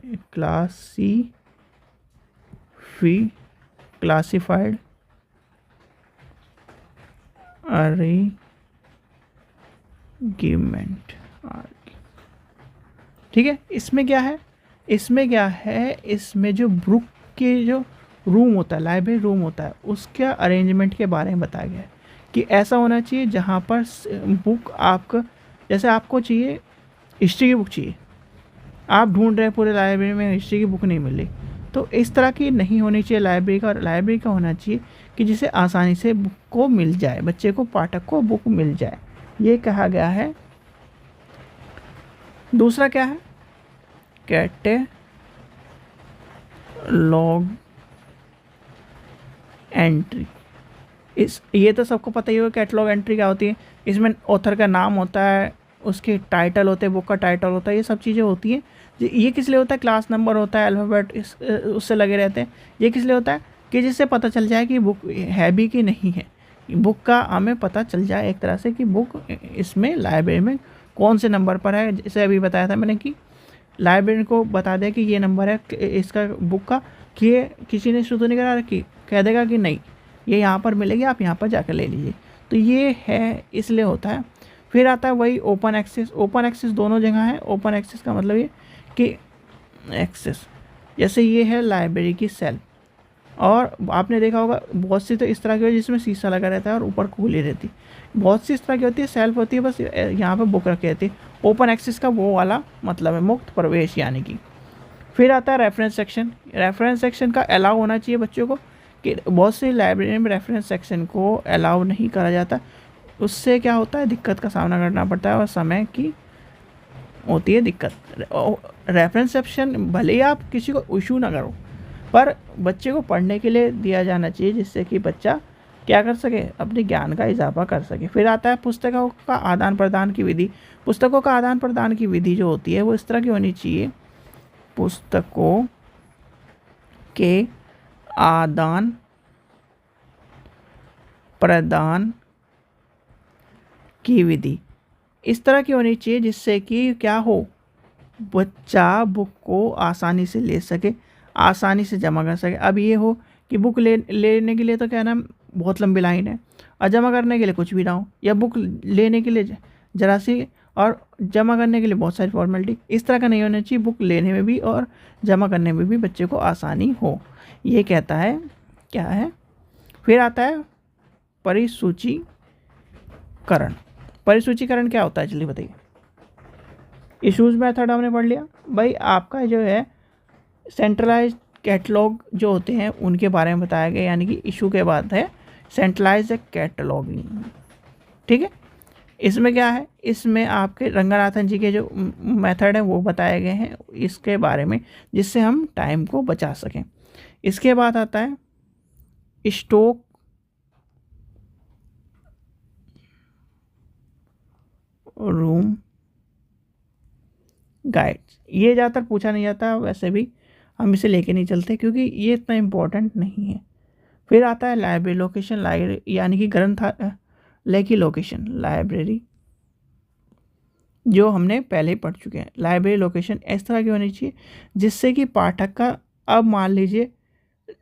क्लासिफाइड अरेंजमेंट, ठीक है। इसमें क्या है, इसमें जो बुक के जो रूम होता है, लाइब्रेरी रूम होता है, उसका अरेंजमेंट के बारे में बताया गया है कि ऐसा होना चाहिए जहाँ पर बुक आपका, जैसे आपको चाहिए हिस्ट्री की बुक चाहिए, आप ढूंढ रहे हैं पूरे लाइब्रेरी में, हिस्ट्री की बुक नहीं मिल रही, तो इस तरह की नहीं होनी चाहिए लाइब्रेरी का होना चाहिए कि जिसे आसानी से बुक को मिल जाए, बच्चे को, पाठक को बुक मिल जाए, ये कहा गया है। दूसरा क्या है, कैटेलॉग एंट्री। ये तो सबको पता ही होगा कैटलॉग एंट्री क्या होती है। इसमें ऑथर का नाम होता है, उसके टाइटल होते हैं, बुक का टाइटल होता है, ये सब चीज़ें होती हैं। ये किस लिए होता है, क्लास नंबर होता है, अल्फ़ाबेट उससे लगे रहते हैं। ये किस लिए होता है कि जिससे पता चल जाए कि बुक है भी कि नहीं है, बुक का हमें पता चल जाए एक तरह से कि बुक इसमें लाइब्रेरी में कौन से नंबर पर है। जैसे अभी बताया था मैंने कि लाइब्रेरी को बता दें कि ये नंबर है इसका बुक का, कि ये किसी ने इशू तो नहीं करा रखी, कह देगा कि नहीं ये यहाँ पर मिलेगी, आप यहाँ पर जाकर ले लीजिए। तो ये है, इसलिए होता है। फिर आता है वही ओपन एक्सेस दोनों जगह है। ओपन एक्सेस का मतलब ये कि एक्सेस, जैसे ये है लाइब्रेरी की सेल, और आपने देखा होगा बहुत सी तो इस तरह की होती है जिसमें शीशा लगा रहता है और ऊपर खुली रहती है, बहुत सी इस तरह की होती है सेल्फ होती है, बस यहाँ पर बुक रखी रहती है। ओपन एक्सेस का वो वाला मतलब है मुक्त प्रवेश, यानी कि। फिर आता है रेफरेंस सेक्शन का अलाउ होना चाहिए बच्चों को, कि बहुत सी लाइब्रेरी में रेफरेंस सेक्शन को अलाउ नहीं करा जाता, उससे क्या होता है, दिक्कत का सामना करना पड़ता है और समय की होती है दिक्कत। रेफरेंस सेक्शन भले ही आप किसी को इशू ना करो, पर बच्चे को पढ़ने के लिए दिया जाना चाहिए, जिससे कि बच्चा क्या कर सके, अपने ज्ञान का इजाफा कर सके। फिर आता है पुस्तकों का आदान प्रदान की विधि। पुस्तकों का आदान प्रदान की विधि जो होती है वो इस तरह की होनी चाहिए, पुस्तकों के आदान प्रदान की विधि इस तरह की होनी चाहिए जिससे कि क्या हो, बच्चा बुक को आसानी से ले सके, आसानी से जमा कर सके। अब ये हो कि बुक लेने के लिए तो क्या नाम बहुत लंबी लाइन है, और जमा करने के लिए कुछ भी ना हो, या बुक लेने के लिए जरा सी और जमा करने के लिए बहुत सारी फॉर्मेलिटी, इस तरह का नहीं होना चाहिए। बुक लेने में भी और जमा करने में भी बच्चे को आसानी हो, ये कहता है क्या है। फिर आता है परिसूचीकरण। परिसूचीकरण क्या होता है, चलिए बताइए। इशूज़ मेथड हमने पढ़ लिया। भाई आपका जो है सेंट्रलाइज कैटलॉग जो होते हैं उनके बारे में बताया गया, यानी कि इशू के बाद है सेंट्रलाइज कैटलॉगिंग। ठीक है, इसमें क्या है, इसमें आपके रंगनाथन जी के जो मेथड है वो बताए गए हैं इसके बारे में, जिससे हम टाइम को बचा सकें। इसके बाद आता है स्टॉक रूम गाइड्स। ये ज़्यादातर पूछा नहीं जाता, वैसे भी हम इसे लेके नहीं चलते क्योंकि ये इतना इम्पोर्टेंट नहीं है। फिर आता है लाइब्रेरी लोकेशन, लाइब्रेरी यानी कि ग्रंथालय की लोकेशन, लाइब्रेरी जो हमने पहले ही पढ़ चुके हैं। लाइब्रेरी लोकेशन इस तरह की होनी चाहिए जिससे कि पाठक का, अब मान लीजिए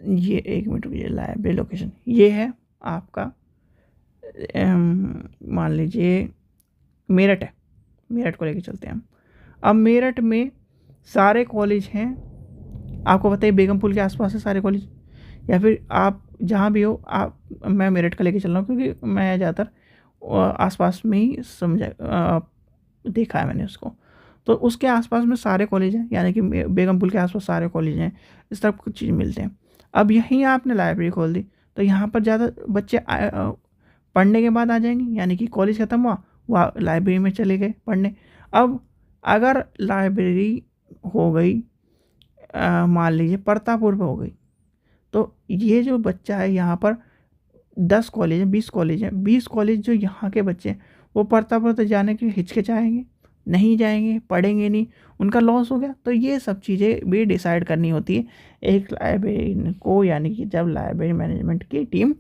ये, एक मिनट रुकिए, लाइब्रेरी लोकेशन ये है आपका, मान लीजिए मेरठ है, मेरठ को लेके चलते हैं हम। अब मेरठ में सारे कॉलेज हैं, आपको बताइए बेगमपुर के आसपास है सारे कॉलेज, या फिर आप जहाँ भी हो आप, मैं मेरठ का लेके चल रहा हूँ क्योंकि मैं ज़्यादातर आसपास में ही देखा है मैंने उसको। तो उसके आसपास में सारे कॉलेज हैं, यानी कि बेगमपुर के आसपास सारे कॉलेज हैं, इस तरह कुछ चीज़ मिलते हैं। अब यहीं आपने लाइब्रेरी खोल दी तो यहाँ पर ज़्यादा बच्चे पढ़ने के बाद आ जाएंगे, यानी कि कॉलेज ख़त्म हुआ, वह लाइब्रेरी में चले गए पढ़ने। अब अगर लाइब्रेरी हो गई मान लीजिए परतापुर पे हो गई, तो ये जो बच्चा है यहाँ पर 10 कॉलेज हैं, 20 कॉलेज हैं, 20 कॉलेज जो यहाँ के बच्चे हैं वो परतापुर तक जाने के लिए हिचकिचाएंगे, नहीं जाएंगे, पढ़ेंगे नहीं, उनका लॉस हो गया। तो ये सब चीज़ें भी डिसाइड करनी होती है एक लाइब्रेरी को, यानी कि जब लाइब्रेरी मैनेजमेंट की टीम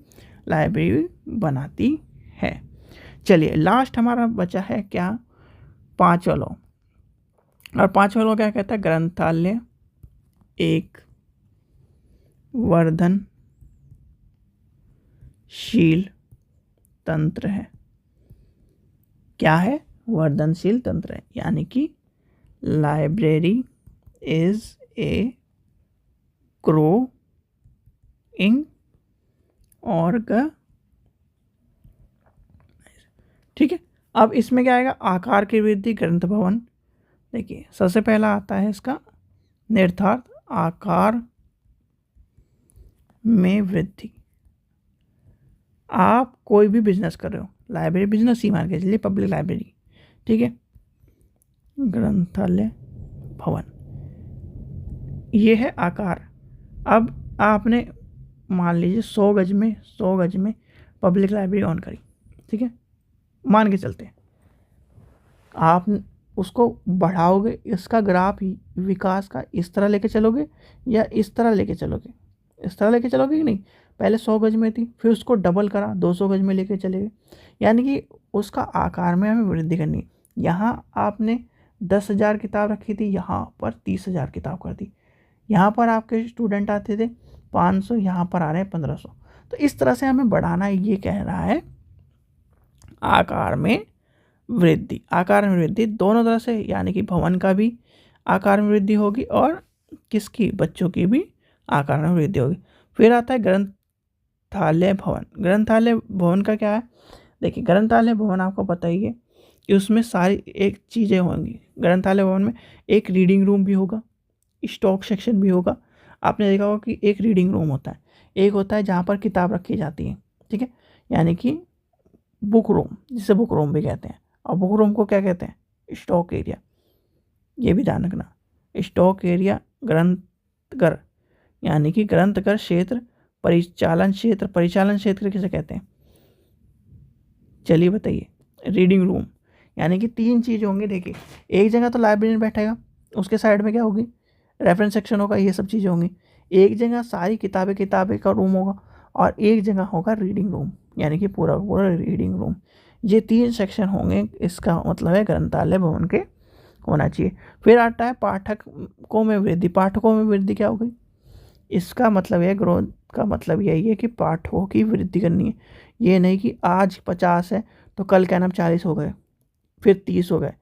लाइब्रेरी बनाती है। चलिए लास्ट हमारा बचा है क्या, पांचवा लॉ। और पांचवा लॉ क्या कहता है, ग्रंथालय एक वर्धनशील तंत्र है। क्या है, वर्धनशील तंत्र है, यानी कि library is a growing organisation. ठीक है, अब इसमें क्या आएगा, आकार की वृद्धि, ग्रंथ भवन। देखिए सबसे पहला आता है इसका निरर्थार्थ, आकार में वृद्धि। आप कोई भी बिजनेस कर रहे हो, लाइब्रेरी बिजनेस ही मान के चलिए, पब्लिक लाइब्रेरी, ठीक है। ग्रंथालय भवन ये है आकार। अब आपने मान लीजिए 100 गज में पब्लिक लाइब्रेरी ऑन करी, ठीक है, मान के चलते हैं। आप उसको बढ़ाओगे, इसका ग्राफ विकास का इस तरह लेके चलोगे या इस तरह लेके चलोगे, इस तरह लेके चलोगे कि नहीं, पहले 100 गज में थी, फिर उसको डबल करा 200 गज में लेके चले गए, यानी कि उसका आकार में हमें वृद्धि करनी है। यहाँ आपने 10,000 किताब रखी थी, यहाँ पर 30,000 किताब कर दी। यहाँ पर आपके स्टूडेंट आते थे 500, यहाँ पर आ रहे हैं 1500। तो इस तरह से हमें बढ़ाना है, ये कह रहा है आकार में वृद्धि। आकार में वृद्धि दोनों तरह से, यानी कि भवन का भी आकार में वृद्धि होगी और किसकी, बच्चों की भी आकार में वृद्धि होगी। फिर आता है ग्रंथालय भवन। ग्रंथालय भवन का क्या है, देखिए ग्रंथालय भवन आपको पता ही है कि उसमें सारी एक चीज़ें होंगी। ग्रंथालय भवन में एक रीडिंग रूम भी होगा, स्टॉक सेक्शन भी होगा। आपने देखा होगा कि एक रीडिंग रूम होता है, एक होता है जहाँ पर किताब रखी जाती है, ठीक है, यानी कि बुक रूम, जिसे बुक रूम भी कहते हैं। और बुक रूम को क्या कहते हैं, स्टॉक एरिया। ये भी ध्यान रखना, स्टॉक एरिया, ग्रंथघर यानी कि ग्रंथघर क्षेत्र, परिचालन क्षेत्र किसे कहते हैं, चलिए बताइए। रीडिंग रूम यानी कि 3 चीज़ होंगे। देखिए एक जगह तो लाइब्रेरियन बैठेगा, उसके साइड में क्या होगी, रेफरेंस सेक्शन होगा, ये सब चीज़ें होंगी। एक जगह सारी किताबें का रूम होगा और एक जगह होगा रीडिंग रूम, यानी कि पूरा रीडिंग रूम। ये 3 सेक्शन होंगे, इसका मतलब है ग्रंथालय भवन के होना चाहिए। फिर आता है पाठकों में वृद्धि। पाठकों में वृद्धि क्या हो गई, इसका मतलब है ग्रोथ का मतलब यही है कि पाठकों की वृद्धि करनी है। ये नहीं कि आज 50 है तो कल क्या नाम 40 हो गए, फिर 30 हो गए।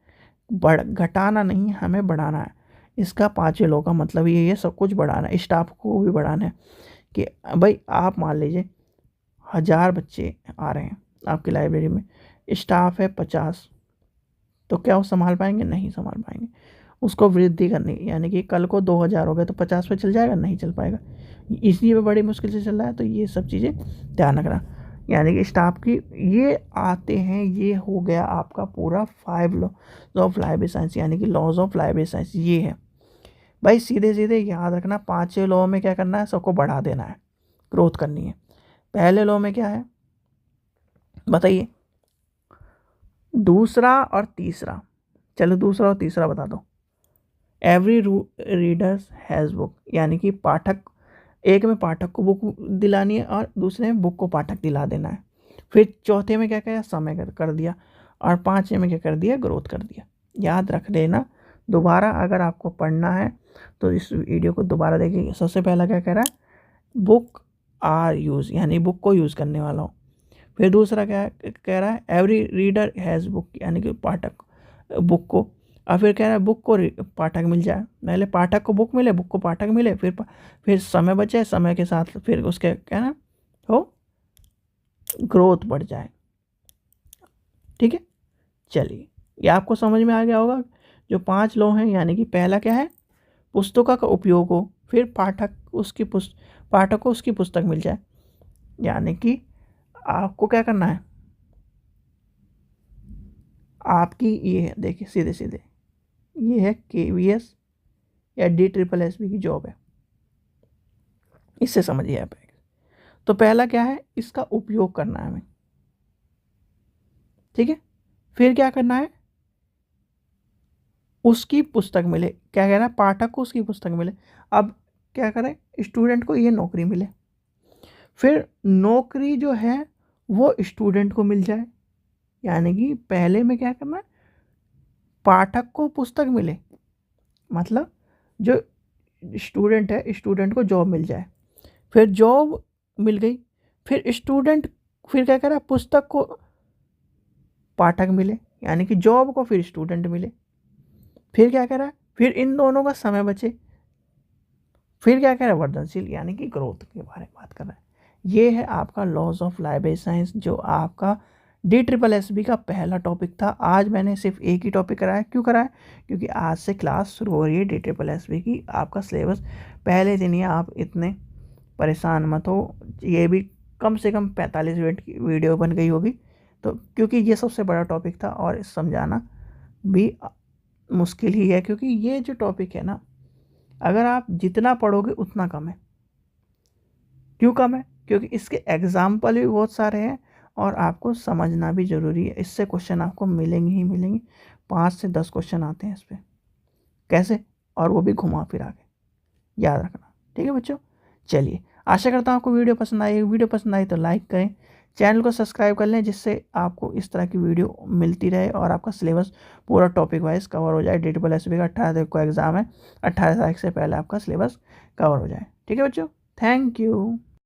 घटाना नहीं, हमें बढ़ाना है। इसका 5वें लॉ का मतलब यही है, सब कुछ बढ़ाना है, स्टाफ को भी बढ़ाना है। कि भाई आप मान लीजिए 1000 बच्चे आ रहे हैं आपकी लाइब्रेरी में, स्टाफ है 50, तो क्या वो संभाल पाएंगे? नहीं संभाल पाएंगे। उसको वृद्धि करनी, यानी कि कल को 2000 हो गए तो 50 पे चल जाएगा? नहीं चल पाएगा। इसलिए बड़ी मुश्किल से चल रहा है। तो ये सब चीज़ें ध्यान रखना, यानी कि स्टाफ की ये आते हैं। ये हो गया आपका पूरा 5 लॉज ऑफ लाइब्रेरी साइंस, यानी कि लॉज ऑफ लाइब्रेरी साइंस ये है भाई। सीधे सीधे याद रखना, 5 लॉ में क्या करना है? सबको बढ़ा देना है, ग्रोथ करनी है। पहले लॉ में क्या है बताइए? दूसरा और तीसरा, चलो दूसरा और तीसरा बता दो। एवरी रीडर्स हैज़ बुक, यानी कि पाठक, एक में पाठक को बुक दिलानी है और दूसरे में बुक को पाठक दिला देना है। फिर चौथे में क्या किया? समय कर दिया। और पाँचवें में क्या कर दिया? ग्रोथ कर दिया। याद रख लेना। दोबारा अगर आपको पढ़ना है तो इस वीडियो को दोबारा देखिए। सबसे पहला क्या कह रहा है? बुक आर यूज़, यानी बुक को यूज़ करने वाला हो। फिर दूसरा क्या कह रहा है? एवरी रीडर हैज़ बुक, यानी कि पाठक बुक को। और फिर कह रहा है बुक को पाठक मिल जाए। पहले पाठक को बुक मिले, बुक को पाठक मिले, फिर समय बचे, समय के साथ फिर उसके क्या ना हो ग्रोथ बढ़ जाए। ठीक है, चलिए ये आपको समझ में आ गया होगा। जो 5 लॉ हैं, यानी कि पहला क्या है? पुस्तकों का उपयोग हो, फिर पाठक को उसकी पुस्तक मिल जाए, यानी कि आपको क्या करना है? आपकी ये है, देखिए सीधे सीधे ये है KVS या DSSB की जॉब है। इससे समझिए आप। तो पहला क्या है? इसका उपयोग करना है हमें। ठीक है, फिर क्या करना है? उसकी पुस्तक मिले। क्या कह रहा है? पाठक को उसकी पुस्तक मिले। अब क्या करें? स्टूडेंट को ये नौकरी मिले। फिर नौकरी जो है वो स्टूडेंट को मिल जाए, यानी कि पहले में क्या करना है? पाठक को पुस्तक मिले, मतलब जो स्टूडेंट है, स्टूडेंट को जॉब मिल जाए। फिर जॉब मिल गई, फिर स्टूडेंट फिर क्या करा? पुस्तक को पाठक मिले, यानी कि जॉब को फिर स्टूडेंट मिले। फिर क्या करा? फिर इन दोनों का समय बचे। फिर क्या कह रहा है? वर्धनशील, यानी कि ग्रोथ के बारे में बात कर रहा है। ये है आपका लॉज ऑफ लाइब्रेरी साइंस, जो आपका DSSB का पहला टॉपिक था। आज मैंने सिर्फ एक ही टॉपिक कराया। क्यों कराया? क्योंकि आज से क्लास शुरू हो रही है DSSB की। आपका सिलेबस पहले दिन ही, आप इतने परेशान मत हो। ये भी कम से कम 45 मिनट की वीडियो बन गई होगी, तो क्योंकि ये सबसे बड़ा टॉपिक था और समझाना भी मुश्किल ही है। क्योंकि ये जो टॉपिक है ना, अगर आप जितना पढ़ोगे उतना कम है। क्यों कम है? क्योंकि इसके एग्जाम्पल भी बहुत सारे हैं और आपको समझना भी ज़रूरी है। इससे क्वेश्चन आपको मिलेंगे ही मिलेंगे। 5 से 10 क्वेश्चन आते हैं इस पर। कैसे? और वो भी घुमा फिरा के। याद रखना। ठीक है बच्चों, चलिए आशा करता हूँ आपको वीडियो पसंद आई। वीडियो पसंद आई तो लाइक करें, चैनल को सब्सक्राइब कर लें, जिससे आपको इस तरह की वीडियो मिलती रहे और आपका सिलेबस पूरा टॉपिक वाइज कवर हो जाए। DSSB का 18 तारीख को एग्ज़ाम है, 18 तारीख से पहले आपका सिलेबस कवर हो जाए। ठीक है बच्चों, थैंक यू।